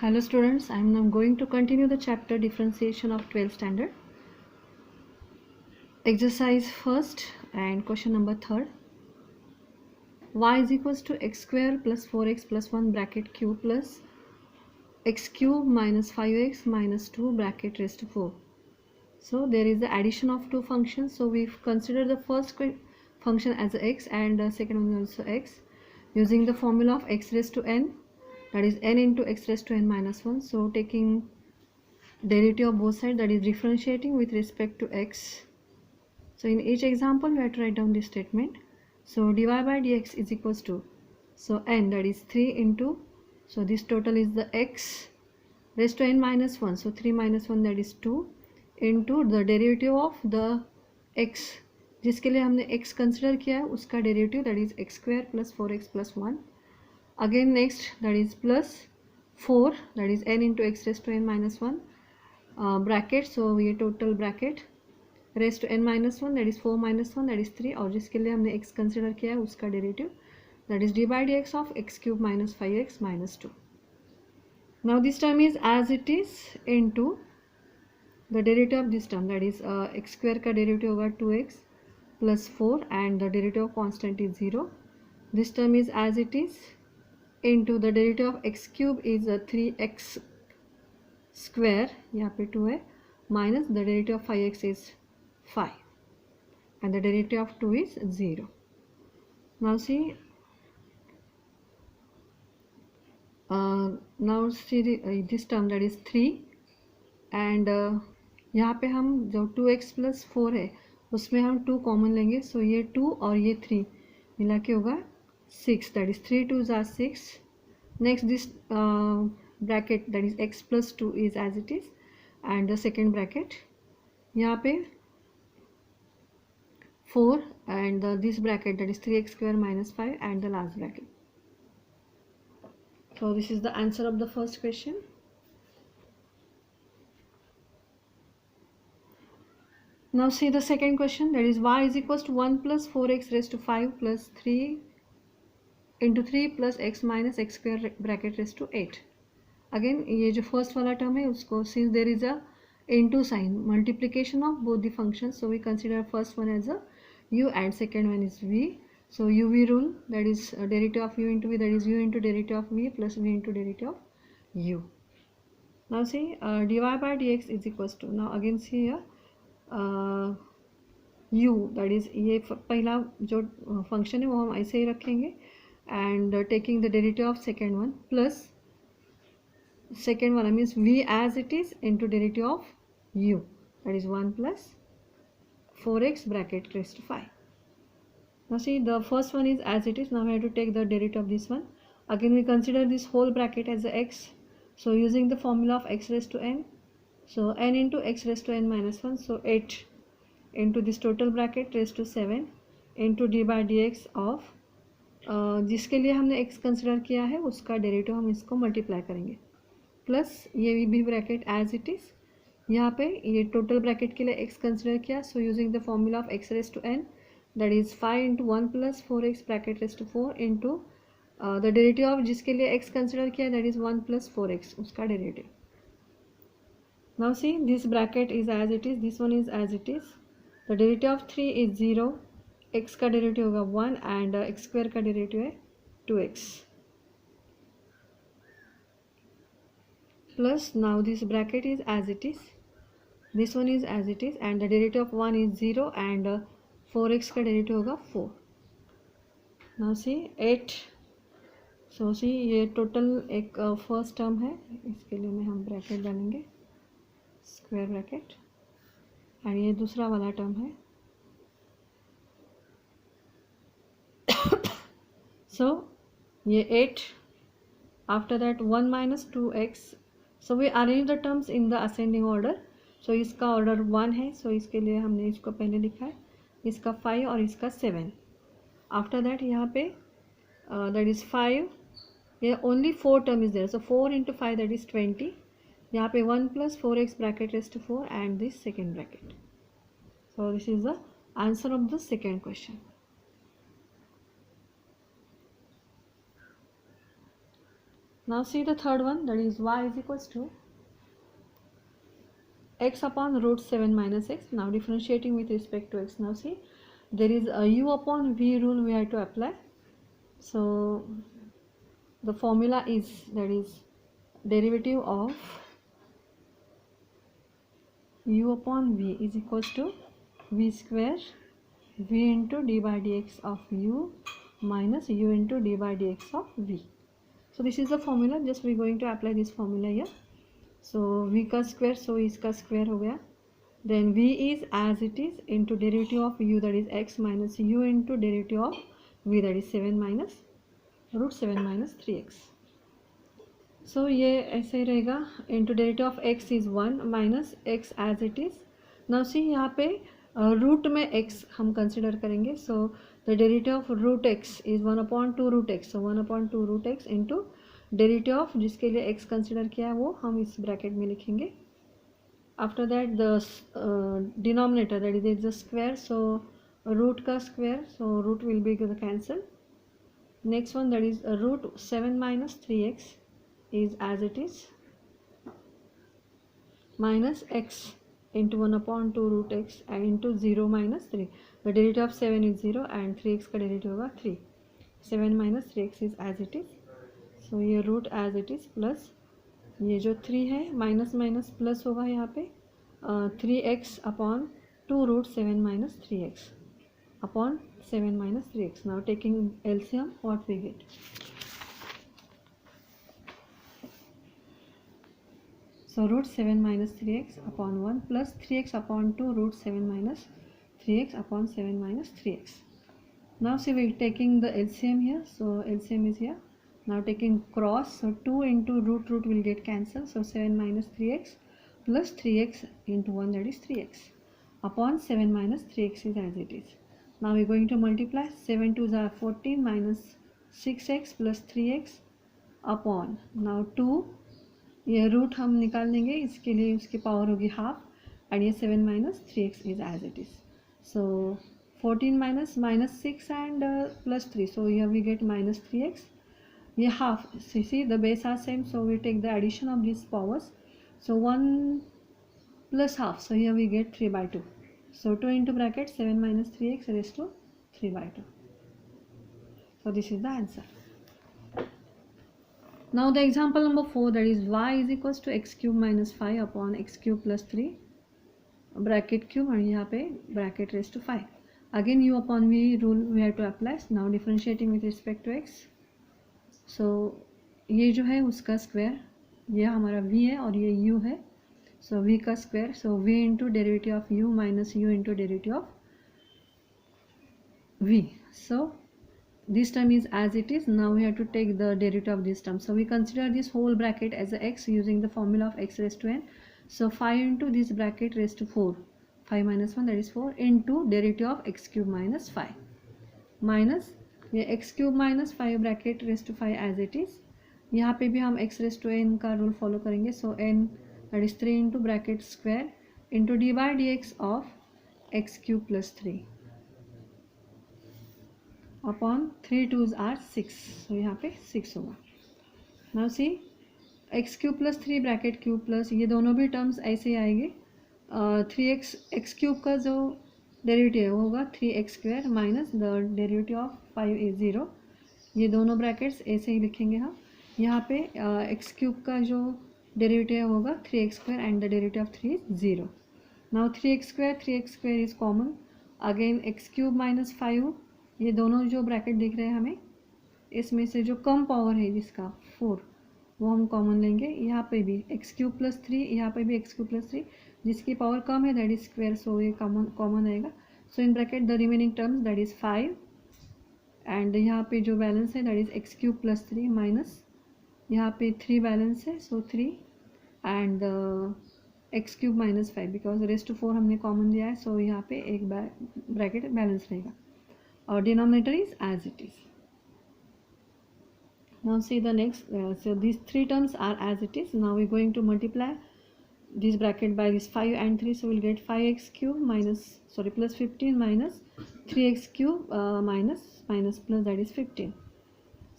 Hello students, I am now going to continue the chapter differentiation of 12th standard. Exercise first and question number third. Y is equals to x square plus 4x plus 1 bracket q plus x cube minus 5x minus 2 bracket raised to 4. So there is the addition of two functions. So we've considered the first function as x and the second one also x using the formula of x raised to n, that is n into x raised to n minus 1. So taking derivative of both sides, that is differentiating with respect to x. So in each example we have to write down this statement. So dy by dx is equals to, so n, that is 3 into, so this total is the x raised to n minus 1, so 3 minus 1 that is 2 into the derivative of the x जिसके लिए हमने x consider किया है उसका derivative, that is x square plus 4x plus 1. Again next, that is plus 4, that is n into x raised to n minus 1 bracket. So ये total bracket raised to n minus 1, that is 4 minus 1, that is 3, और जिसके लिए हमने x consider किया है उसका derivative, that is d by dx of x cube minus 5x minus 2. Now this term is as it is into the derivative of this term, that is x square का derivative होगा 2x plus 4 and the derivative of constant is 0. This term is as it is into the derivative of x cube is 3x square, यहाँ पे 2 है, minus the derivative of 5x is 5 and the derivative of 2 is 0. Now see this term, that is 3 and यहाँ पे हम जो 2x plus 4 है उसमें हम 2 कॉमन लेंगे. सो ये 2 और ये 3 मिला के होगा 6, that is 3 2s are 6. Next this bracket, that is x plus 2 is as it is and the second bracket यहाँ पे 4 and this bracket, that is 3x square minus 5 and the last bracket. So this is the answer of the first question. Now see the second question, that is y is equals to 1 plus 4x raised to 5 plus 3 into 3 plus x minus x square bracket raised to 8. Again ये जो first वाला term है उसको, since there is a into sign, multiplication of both the functions, so we consider first one as a u and second one is v. So uv rule, that is derivative of u into v, that is u into derivative of v plus v into derivative of u. Now see dy by dx is equals to, now again see here u, that is ये पहला जो function है वो हम ऐसे ही रखेंगे and taking the derivative of second one plus second one means v as it is into derivative of u, that is 1 plus 4x bracket raised to 5. Now see the first one is as it is. Now we have to take the derivative of this one. Again we consider this whole bracket as a x, so using the formula of x raised to n, so n into x raised to n minus 1, so 8 into this total bracket raised to 7 into d by dx of जिसके लिए हमने x consider किया है उसका derivative हम इसको multiply करेंगे plus ये भी ब्रैकेट एज इट इज़. यहाँ पे ये टोटल ब्रैकेट के लिए x कंसिडर किया, so using the formula of x raise to n, that is 5 into 1 plus 4x bracket raise to 4 into the derivative of जिसके लिए x कंसिडर किया, that is 1 plus 4x उसका derivative. Now see this bracket is as it is, this one is as it is. The derivative of 3 is 0, x का derivative होगा 1 and x square का derivative है 2x. Plus now this bracket is as it is, this one is as it is and the derivative of 1 is 0 and 4x का derivative होगा 4. Now see 8. So see ये total एक first term है, इसके लिए में हम ब्रैकेट डालेंगे स्क्वायर ब्रैकेट, और ये दूसरा वाला टर्म है. So ये 8, after that 1 minus 2x, so we arrange the terms in the ascending order. So इसका ऑर्डर 1 है, so इसके लिए हमने इसको पहले लिखा है, इसका 5 और इसका 7. आफ्टर दैट यहाँ पे दैट इज़ 5, ये only 4 term is there, so 4 into 5 that is 20. यहाँ पे 1 plus 4x bracket raise to 4 and this second bracket. So this is the answer of the second question. Now see the third one, that is y is equals to x upon root 7 minus x. Now differentiating with respect to x. Now see, there is a u upon v rule we have to apply. So the formula is, that is derivative of u upon v is equals to v square v into d by dx of u minus u into d by dx of v. So this is the formula, just we are going to apply this formula here. So v का square, so इसका square हो गया. Then v is as it is into derivative of u, that is x, minus u into derivative of v, that is 7 minus root 7 minus 3x. So ये ऐसे ही रहेगा. Into derivative of x is 1 minus x as it is. Now see यहाँ पे root में x हम consider करेंगे. So the derivative of root x is 1 upon 2 root x. So 1 upon 2 root x into derivative of जिसके लिए x consider किया है वो हम इस ब्रैकेट में लिखेंगे. After that the denominator, that is the square, so root का square, so root will be cancelled. Next one, that is root 7 minus 3x is as it is, minus x into 1 upon 2 root x and into 0 minus 3. The derivative of 7 is 0 and 3x का derivative होगा 3. 7 minus 3x is as it is. So ये root as it is plus ये जो 3 है minus minus plus होगा यहाँ पे 3x upon 2 root 7 minus 3x upon 7 minus 3x. Now taking LCM what we get. So root 7 minus 3x upon 1 plus 3x upon 2 root 7 minus 3x upon 7 minus 3x. Now see we are taking the LCM here. So LCM is here. Now taking cross. So 2 into root will get cancelled. So 7 minus 3x plus 3x into 1, that is 3x upon 7 minus 3x is as it is. Now we are going to multiply. 7 2s are 14 minus 6x plus 3x upon now 2. ये root हम निकाल देंगे, इसके लिए उसकी power होगी half and ये 7 minus 3x is as it is. So 14 minus minus 6 and plus 3, so here we get minus 3x. ये half, see the base are same, so we take the addition of this powers. So 1 plus half, so here we get 3/2. So 2 into bracket 7 minus 3x raised to 3/2. So this is the answer. Now the example number 4, that is y is equals to x cube minus 5 upon x cube plus 3 bracket cube और यहाँ पे bracket raised to 5. Again u upon v rule we have to apply. Now differentiating with respect to x. So ये जो है उसका square, ये हमारा v है और ये u है. So v का square, so v into derivative of u minus u into derivative of v. So this term is as it is. Now we have to take the derivative of this term. So we consider this whole bracket as a x using the formula of x raised to n. So 5 into this bracket raised to 4. 5 minus 1, that is 4 into derivative of x cube minus 5 minus ये x cube minus 5 bracket raised to 5 as it is. यहाँ पे भी हम x raised to n का rule follow करेंगे. So n, that is 3 into bracket square into d by dx of x cube plus 3 upon 3 2s are 6. so यहाँ पे 6 होगा. Now see x cube plus 3 bracket cube plus ये दोनों भी terms ऐसे ही आएंगे. 3x x क्यूब का जो डेरिवेटिव होगा 3x square minus the derivative of 5 is 0. ये दोनों ब्रैकेट्स ऐसे ही लिखेंगे हम. यहाँ पे x क्यूब का जो डेरिवेटिव होगा 3x square and the derivative of 3 is 0. Now 3x square is common. Again x cube minus 5, ये दोनों जो ब्रैकेट दिख रहे हैं हमें, इसमें से जो कम पावर है जिसका 4 वो हम कॉमन लेंगे. यहाँ पे भी एक्स क्यूब प्लस 3, यहाँ पे भी एक्स क्यूब प्लस 3, जिसकी पावर कम है दैट इज स्क्वायर, सो ये कॉमन रहेगा. So in bracket the remaining terms that is 5 and यहाँ पे जो बैलेंस है that is x cube plus 3 minus यहाँ पे 3 बैलेंस है, so 3 and x cube minus 5 because rest to 4 हमने कॉमन दिया है. सो यहाँ पे एक ब्रैकेट बैलेंस रहेगा. Our denominator is as it is. Now see the next. So these 3 terms are as it is. Now we're going to multiply this bracket by this 5 and 3. So we'll get 5x cube plus 15 minus 3x cube minus plus, that is 15.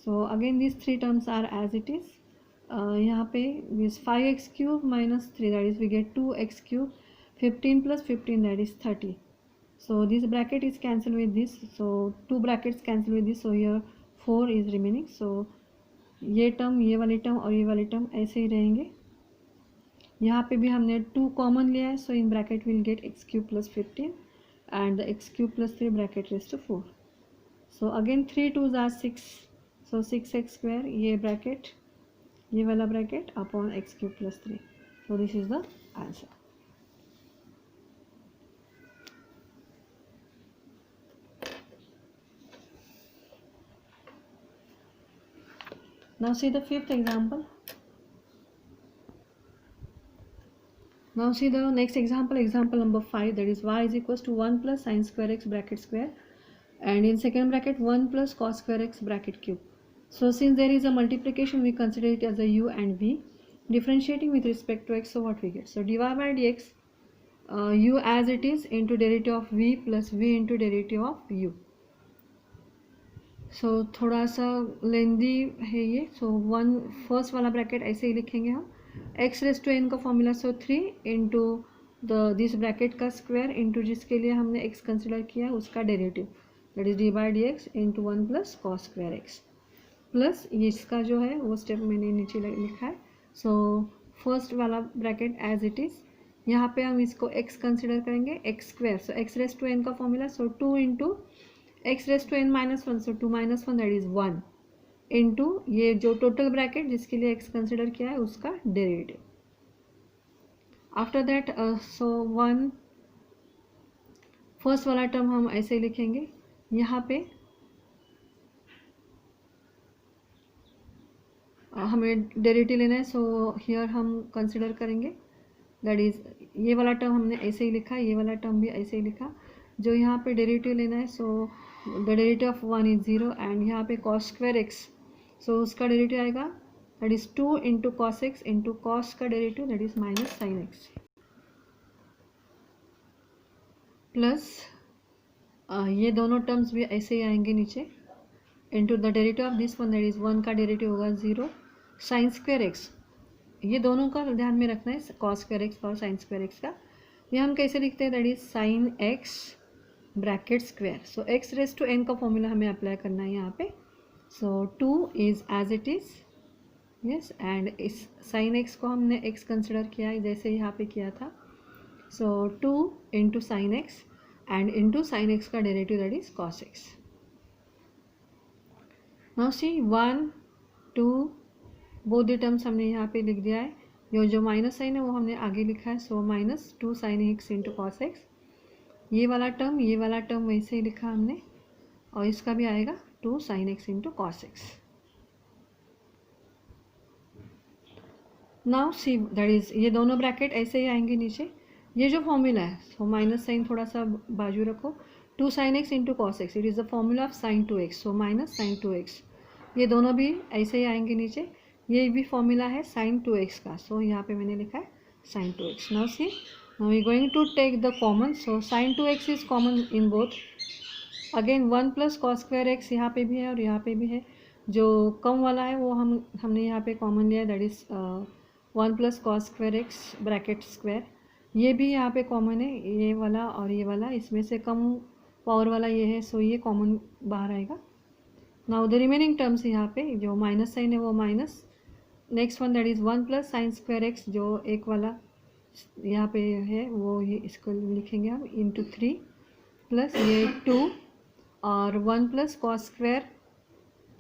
So again these 3 terms are as it is. यहाँ पे is 5x cube minus 3, that is we get 2x cube, 15 plus 15, that is 30. So this bracket is cancelled with this, so two brackets cancel with this, so here 4 is remaining. So ये term, ये वाली term और ये वाली term ऐसे ही रहेंगे. यहाँ पे भी हमने 2 कॉमन लिया है, so in bracket will get x cube plus 15 and the x cube plus 3 bracket raised to 4. So again 3 2s are 6, so 6x square, ये bracket, ये वाला bracket upon x cube plus 3. So this is the answer. Now see the fifth example. Now see the next example, example number 5, that is y is equals to 1 plus sin square x bracket square, and in second bracket 1 plus cos square x bracket cube. So since there is a multiplication, we consider it as a u and v. Differentiating with respect to x, so what we get? So dy by dx, u as it is into derivative of v plus v into derivative of u. So थोड़ा सा लेंदी है ये. So one first वाला bracket ऐसे ही लिखेंगे हम, x raise to n का formula, so 3 into this bracket का स्क्वायर इंटू जिसके लिए हमने x कंसिडर किया उसका derivative, that is D by D x into 1 plus cos square x, plus ये इसका जो है वो स्टेप मैंने नीचे लिखा है. सो फर्स्ट वाला ब्रैकेट एज इट इज़, यहाँ पे हम इसको x कंसिडर करेंगे, x square, so x raise to n का formula, so 2 into x raise to n minus 1, so 2 minus 1 that is 1 into ये जो टोटल ब्रैकेट जिसके लिए x कंसिडर किया है उसका derivative. After that so 1 first वाला टर्म हम ऐसे ही लिखेंगे, यहाँ पे हमें डेरिवेटिव लेना है, सो हियर हम कंसिडर करेंगे, दैट इज ये वाला टर्म हमने ऐसे ही लिखा, ये वाला टर्म भी ऐसे ही लिखा. जो यहाँ पे डेरिवेटिव लेना है, so the derivative of 1 is 0 and यहाँ पे कॉस स्क्वायर एक्स, सो उसका डेरिवेटिव आएगा that is 2 into cos x into cos का derivative that is minus sine x, plus ये दोनों टर्म्स भी ऐसे ही आएंगे नीचे, into the derivative of this one that is 1 का डेरिवेटिव होगा 0, साइन स्क्वायर एक्स, ये दोनों का ध्यान में रखना है, कॉस स्क्वायर एक्स और साइन स्क्वायर एक्स का. ये हम कैसे लिखते हैं, that is sine x bracket square, so x raise to n का फॉर्मूला हमें अप्लाई करना है यहाँ पे. So 2 is as it is, yes, and इस साइन x को हमने x कंसिडर किया है जैसे यहाँ पे किया था, so 2 into sine x and into sine x का derivative that is cos x. Now see 1 2 both the terms हमने यहाँ पे लिख दिया है, ये जो माइनस साइन है वो हमने आगे लिखा है, so minus 2 sine x into cos x, ये वाला टर्म वैसे ही लिखा हमने, और इसका भी आएगा 2 sine x into cos x. Now see that is ये दोनों ब्रैकेट ऐसे ही आएंगे नीचे. ये जो फॉर्मूला है, सो माइनस साइन थोड़ा सा बाजू रखो, 2 sine x into cos x, it is the formula of sine 2x, so minus sine 2x, ये दोनों भी ऐसे ही आएंगे नीचे. ये भी फॉर्मूला है साइन 2x का, सो यहाँ पे मैंने लिखा है sine 2x. Now see, now we are going to take the common, so sin 2x is common in both. again 1 plus cos square x यहाँ पे भी है और यहाँ पे भी है, जो कम वाला है वो हमने यहाँ पे कॉमन लिया, that is 1 plus cos square x bracket square, ये भी यहाँ पे कॉमन है, ये वाला और ये वाला, इसमें से कम पावर वाला ये है, सो ये कॉमन बाहर आएगा. नाउ द रिमेनिंग टर्म्स यहाँ पे जो माइनस साइन है वो minus, next one that is 1 plus sign square x, जो एक वाला यहाँ पे है वो ये इसको लिखेंगे हम इंटू 3 प्लस ये 2 और 1 plus cos square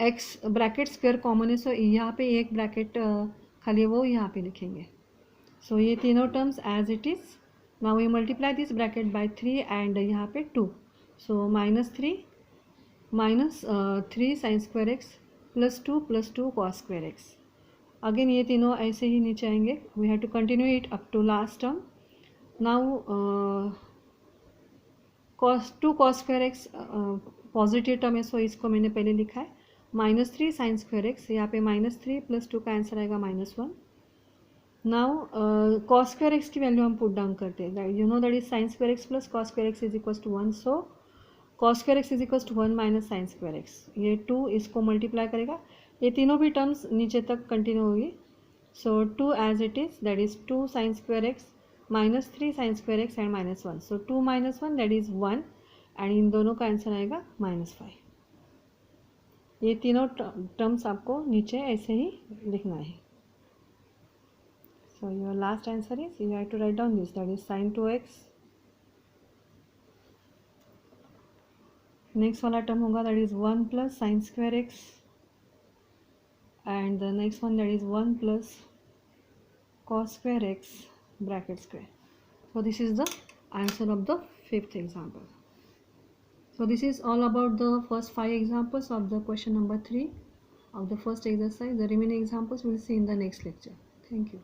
x bracket square common है, सो यहाँ पे एक ब्रैकेट खाली वो यहाँ पे लिखेंगे. सो ये तीनों terms as it is. Now we multiply this bracket by 3 and यहाँ पे 2, so minus 3 sine square x plus 2 cos square x. Again ये तीनों ऐसे ही नीचे आएंगे, we have to continue it up to last term. Now two cos square x positive term है, so इसको मैंने पहले लिखा है, माइनस 3 साइन स्क्वायर एक्स, यहाँ पे माइनस 3 प्लस 2 का आंसर आएगा minus 1. Now cos square x की वैल्यू हम पुट डाउन करते हैं, you know that is sine square x plus cos square x is equals to 1, so cos square x is equals to 1 minus sine square x, ये 2 इसको multiply करेगा, ये तीनों भी टर्म्स नीचे तक कंटिन्यू होगी. So 2 as it is, that is 2 sin square x minus 3 sin square x and minus 1. So 2 minus 1 that is 1 and इन दोनों का आंसर आएगा -5. ये तीनों टर्म्स आपको नीचे ऐसे ही लिखना है. So your last answer is, you have to write down this, that is sin 2x. Next वाला टर्म होगा that is 1 plus sin square x and the next one that is 1 plus cos square x bracket square. So this is the answer of the fifth example. So this is all about the first 5 examples of the question number 3 of the first exercise. The remaining examples we will see in the next lecture. Thank you.